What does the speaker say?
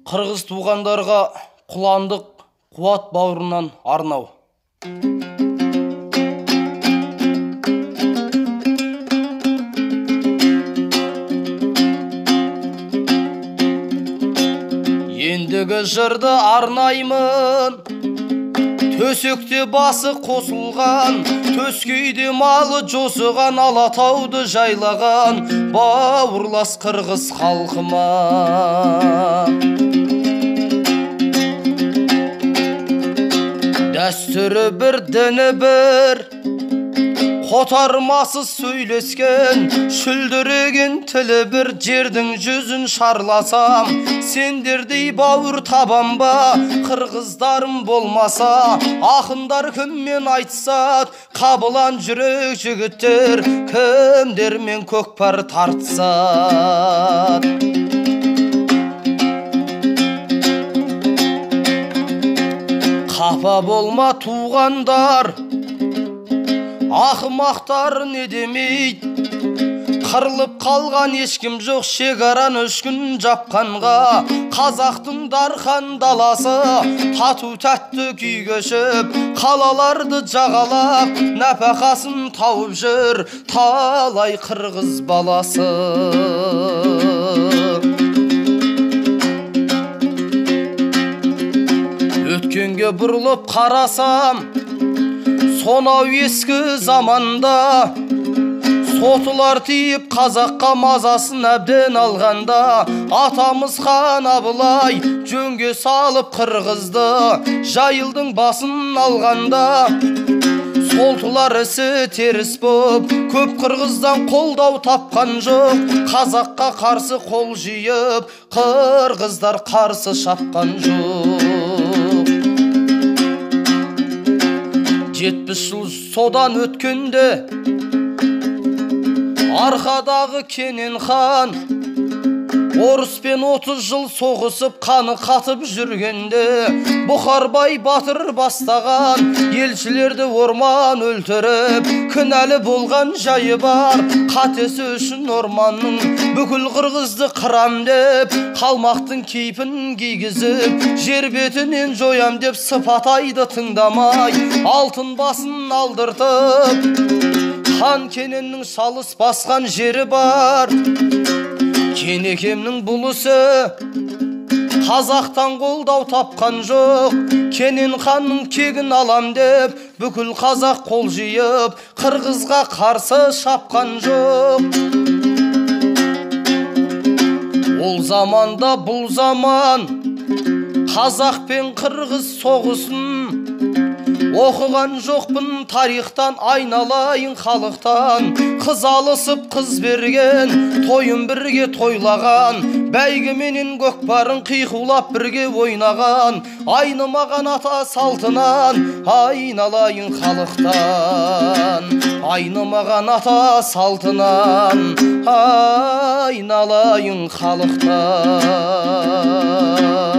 Қырғыз туғандарға құландық қуат бауырынан арнау. Ендігі жырды арнаймын, төсекте басы қосылған, төскейде малы жосыған, Алатауды жайлаған бауырлас қырғыз халқыма. Дәстүрі бір, діні бір, қотармасыз сөйлескен, шүлдіреген тілі бір, жердің жүзін шарласам, сендердей бауыр табам ба? Қырғыздарым болмаса, ақындар кіммен айтсат? Қабылан жүрек жігіттер кімдермен көкпар тартсат? Қапа болма туғандар, ақымақтар не демейді? Қырылып қалған ешкім жоқ, шекараны 3 күн жапқанға. Қазақтың дархан даласы тату тәтті күй кешіп, қалаларды жағалап, нәпақасын тауып жүр талай қырғыз баласы. Өткенге бұрылып қарасам, сонау ескі заманда сотылар тиіп қазаққа мазасын әбден алғанда, атамыз хан Абылай жөнге салып қырғызды, жайылдың басын алғанда, солтылар ісі теріс боп, көп қырғыздан қолдау тапқан жоқ. Қазаққа қарсы қол жиып, қырғыздар қарсы шапқан жоқ. 70 жыл содан өткенде, арқадағы Кенен хан орыспен 30 жыл соғысып, қаны қатып жүргенде, Бұқарбай батыр бастаған елшілерді орман өлтіріп, кінәлі болған жайы бар. Қатесі үшін орманның бүкіл қырғызды қырам деп, қалмақтың кейпін кигізіп, жер бетінен жоям деп, Сыпатайды тыңдамай алтын басын алдыртып, хан Кененнің шалыс басқан жері бар. Кенекемнің бұлысы қазақтан қолдау тапқан жоқ. Кенен ханның кегін алам деп, бүкіл қазақ қол жиып, қырғызға қарсы шапқан жоқ. Ол заманда бұл заман қазақ пен қырғыз соғысын оқыған жоқпын тарихтан, айналайын халықтан. Қыз алысып қыз берген, тойын бірге тойлаған, бәйгеменен көкпарын қиқулап бірге ойнаған. Айнымаған ата салтынан, айналайын халықтан. Айнымаған ата салтынан, айналайын халықтан.